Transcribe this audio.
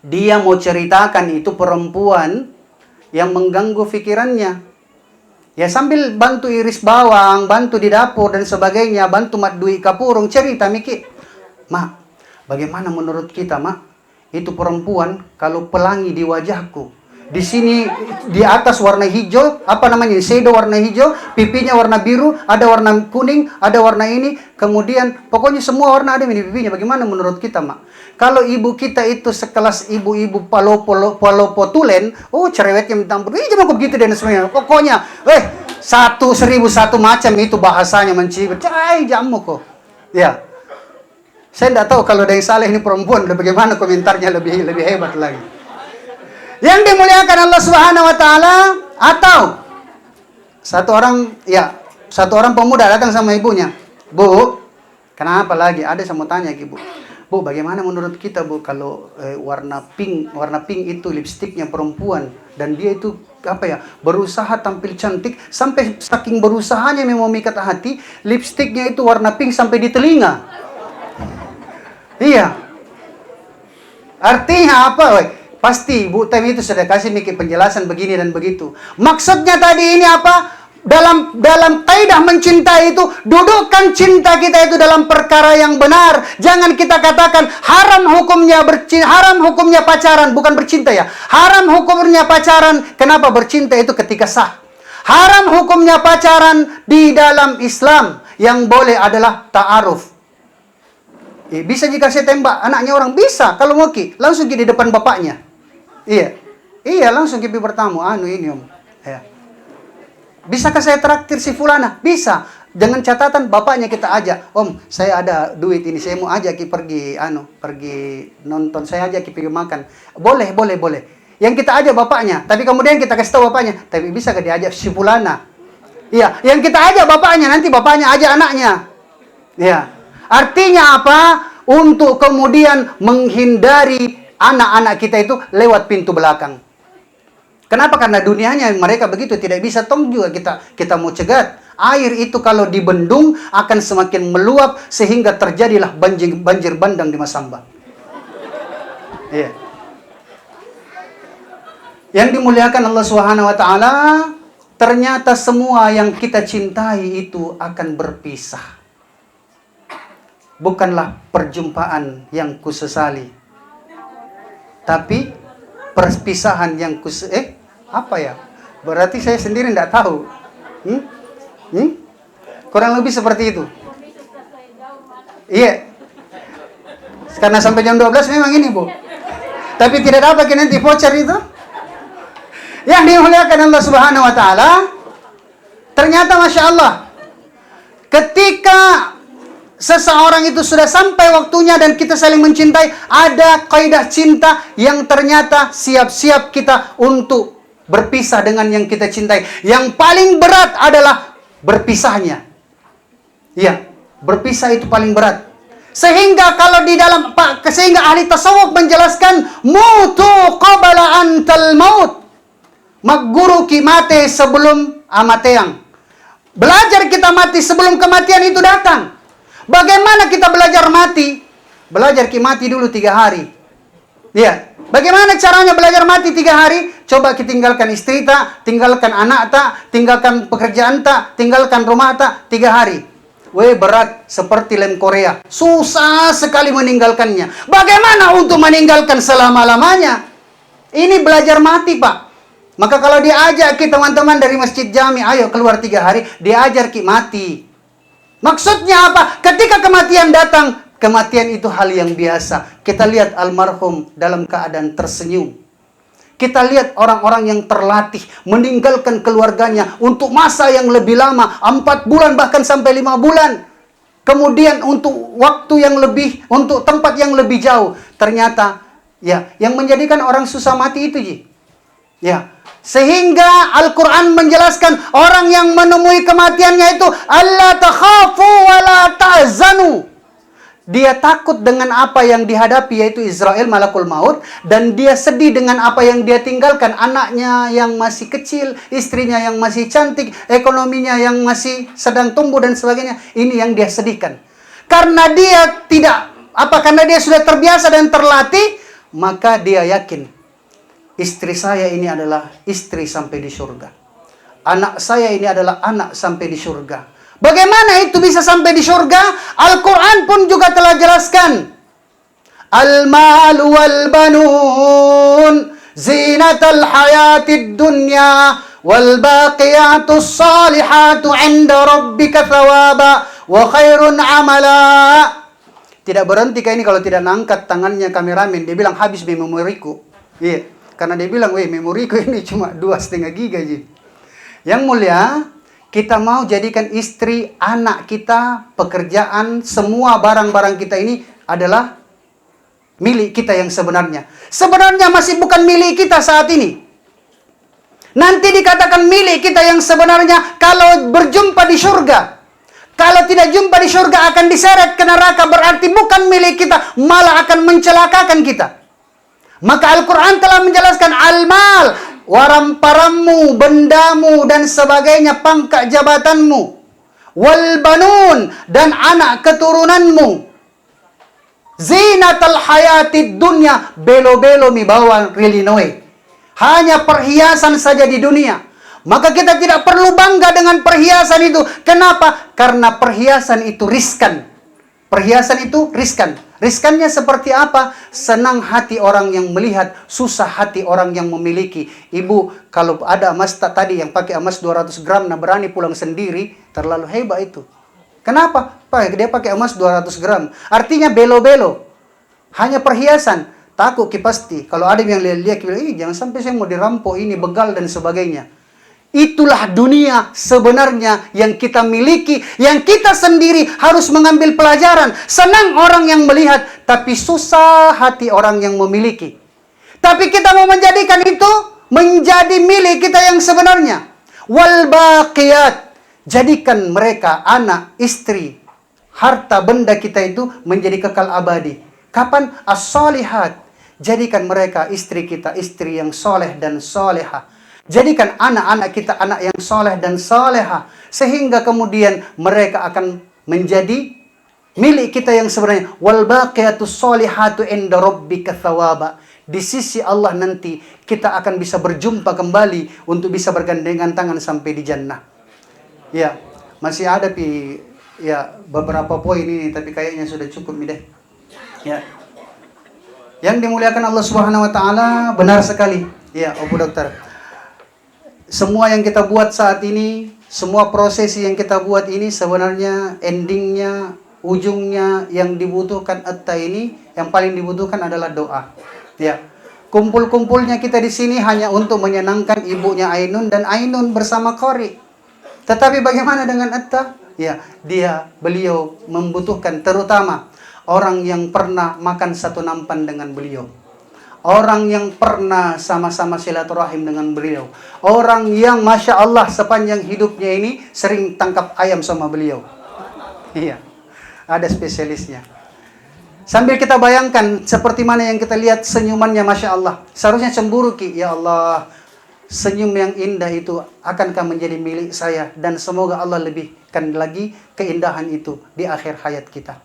Dia mau ceritakan itu perempuan yang mengganggu pikirannya. Ya sambil bantu iris bawang, bantu di dapur dan sebagainya, bantu mat dui kapurung, cerita Miki. Mak, bagaimana menurut kita, Mak? Itu perempuan kalau pelangi di wajahku. Di sini di atas warna hijau, apa namanya? Shadow warna hijau, pipinya warna biru, ada warna kuning, ada warna ini, kemudian pokoknya semua warna ada di pipinya. Bagaimana menurut kita, Mak? Kalau ibu kita itu sekelas ibu-ibu palopo tulen, oh cerewetnya minta ampun. Ih, jangan begitu dan semuanya. Pokoknya, 1001 macam itu bahasanya mencibir. Cai jamu kok. Ya. Saya tidak tahu kalau dari Saleh ini perempuan, bagaimana komentarnya lebih hebat lagi. Yang dimuliakan Allah Subhanahu wa taala, atau satu orang pemuda datang sama ibunya. Bu, kenapa lagi? Ada saya mau tanya Ibu. Bu, bagaimana menurut kita, Bu, kalau warna pink itu lipstiknya perempuan dan dia itu berusaha tampil cantik sampai saking berusahanya memang memikat hati, lipstiknya itu warna pink sampai di telinga. Iya. Artinya apa, woy? Pasti Bu Tem itu sudah kasih Miki penjelasan begini dan begitu. Maksudnya tadi ini apa? Dalam kaidah mencintai itu, dudukkan cinta kita itu dalam perkara yang benar. Jangan kita katakan haram hukumnya pacaran, bukan bercinta ya. Haram hukumnya pacaran, kenapa bercinta itu ketika sah. Haram hukumnya pacaran di dalam Islam, yang boleh adalah ta'aruf. Bisa jika saya tembak anaknya orang, bisa. Kalau mau langsung di depan bapaknya. Iya, langsung pergi bertamu. Ini om. Ya. Bisakah saya traktir si fulana? Bisa. Dengan catatan bapaknya kita ajak. Om, saya ada duit ini, saya mau ajak pergi nonton, saya ajak pergi makan. Boleh. Yang kita ajak bapaknya, tapi kemudian kita kasih tahu bapaknya, tapi bisakah diajak si fulana? Iya, yang kita ajak bapaknya, nanti bapaknya ajak anaknya. Iya. Artinya apa? Untuk kemudian menghindari anak-anak kita itu lewat pintu belakang. Kenapa? Karena dunianya mereka begitu, tidak bisa tong juga kita mau cegat. Air itu kalau dibendung akan semakin meluap sehingga terjadilah banjir bandang di Masamba. Iya. Yang dimuliakan Allah Subhanahu wa taala, ternyata semua yang kita cintai itu akan berpisah. Bukanlah perjumpaan yang kusesali, tapi perpisahan yang berarti saya sendiri tidak tahu. Kurang lebih seperti itu. Iya. Karena sampai jam 12 memang ini, Bu. Tapi tidak dapat nanti voucher itu. Yang dimuliakan Allah Subhanahu wa taala, ternyata Masya Allah, ketika seseorang itu sudah sampai waktunya dan kita saling mencintai, ada kaidah cinta yang ternyata siap-siap kita untuk berpisah dengan yang kita cintai. Yang paling berat adalah berpisahnya. Ya, berpisah itu paling berat. Sehingga kalau sehingga ahli tasawuf menjelaskan, mutu qabala antal maut. Magguru ki mate sebelum amateang. Belajar kita mati sebelum kematian itu datang. Bagaimana kita belajar mati? Belajar mati dulu 3 hari. Ya, bagaimana caranya belajar mati 3 hari? Coba kita tinggalkan istri tak, tinggalkan anak tak, tinggalkan pekerjaan tak, tinggalkan rumah tak 3 hari. Berat seperti lem Korea. Susah sekali meninggalkannya. Bagaimana untuk meninggalkan selama-lamanya? Ini belajar mati, Pak. Maka kalau diajak teman-teman dari Masjid Jami, ayo keluar 3 hari, diajar mati. Maksudnya apa? Ketika kematian datang, kematian itu hal yang biasa. Kita lihat almarhum dalam keadaan tersenyum. Kita lihat orang-orang yang terlatih meninggalkan keluarganya untuk masa yang lebih lama, 4 bulan bahkan sampai 5 bulan. Kemudian untuk waktu yang lebih, untuk tempat yang lebih jauh. Ternyata yang menjadikan orang susah mati itu, sehingga Al-Quran menjelaskan orang yang menemui kematiannya itu alla takhafu wa la tahzanu. Dia takut dengan apa yang dihadapi, yaitu Israel malakul maut, dan dia sedih dengan apa yang dia tinggalkan, anaknya yang masih kecil, istrinya yang masih cantik, ekonominya yang masih sedang tumbuh dan sebagainya. Ini yang dia sedihkan. Karena dia karena dia sudah terbiasa dan terlatih maka dia yakin istri saya ini adalah istri sampai di surga. Anak saya ini adalah anak sampai di surga. Bagaimana itu bisa sampai di surga? Al-Quran pun juga telah jelaskan. Al-mal wal banun zinatal hayatid dunya wal baqiyatus salihatu 'inda rabbika thawaba wa khairun amala. Tidak berhenti kayak ini kalau tidak nangkat tangannya kameramen. Dia bilang habis memoriku. Iya, karena dia bilang, memoriku ini cuma 2,5 giga aja. Yang mulia, kita mau jadikan istri, anak kita, pekerjaan, semua barang-barang kita ini adalah milik kita yang sebenarnya. Sebenarnya masih bukan milik kita saat ini. Nanti dikatakan milik kita yang sebenarnya kalau berjumpa di surga. Kalau tidak jumpa di surga akan diseret ke neraka, berarti bukan milik kita, malah akan mencelakakan kita. Maka Al-Quran telah menjelaskan al-mal, waram-parammu, bendamu, dan sebagainya, pangkat jabatanmu. Wal banun, dan anak keturunanmu. Zinatal hayatid dunya, belo-belo mi bawa Illinois. Hanya perhiasan saja di dunia. Maka kita tidak perlu bangga dengan perhiasan itu. Kenapa? Karena perhiasan itu riskan. Perhiasan itu riskan. Riskannya seperti apa? Senang hati orang yang melihat, susah hati orang yang memiliki. Ibu, kalau ada emas tadi yang pakai emas 200 gram, nah berani pulang sendiri, terlalu hebat itu. Kenapa? Pak, dia pakai emas 200 gram. Artinya belo-belo. Hanya perhiasan. Takut pasti. Kalau ada yang lihat, jangan sampai saya mau dirampok ini, begal dan sebagainya. Itulah dunia sebenarnya yang kita miliki, yang kita sendiri harus mengambil pelajaran. Senang orang yang melihat, tapi susah hati orang yang memiliki. Tapi kita mau menjadikan itu menjadi milik kita yang sebenarnya. Wal baqiyat, jadikan mereka anak, istri, harta benda kita itu menjadi kekal abadi. Kapan? As-solihat, jadikan mereka istri kita, istri yang soleh dan soleha. Jadikan anak-anak kita anak yang soleh dan soleha. Sehingga kemudian mereka akan menjadi milik kita yang sebenarnya. Wal baqiyatus solihatu inda rabbika thawaba. Di sisi Allah nanti kita akan bisa berjumpa kembali untuk bisa bergandengan tangan sampai di jannah. Ya, masih ada beberapa poin ini, tapi kayaknya sudah cukup deh. Ya. Yang dimuliakan Allah Subhanahu wa taala, benar sekali. Ya, Bu Dokter. Semua yang kita buat saat ini, semua prosesi yang kita buat ini sebenarnya endingnya, ujungnya yang dibutuhkan ini, yang paling dibutuhkan adalah doa. Ya. Kumpul-kumpulnya kita di sini hanya untuk menyenangkan ibunya Ainun dan Ainun bersama Qori. Tetapi bagaimana dengan Atta? Ya, beliau membutuhkan terutama orang yang pernah makan satu nampan dengan beliau. Orang yang pernah sama-sama silaturahim dengan beliau. Orang yang Masya Allah sepanjang hidupnya ini sering tangkap ayam sama beliau. Iya, ada spesialisnya. Sambil kita bayangkan seperti mana yang kita lihat senyumannya Masya Allah. Seharusnya cemburu ya Allah. Senyum yang indah itu akankah menjadi milik saya. Dan semoga Allah lebihkan lagi keindahan itu di akhir hayat kita.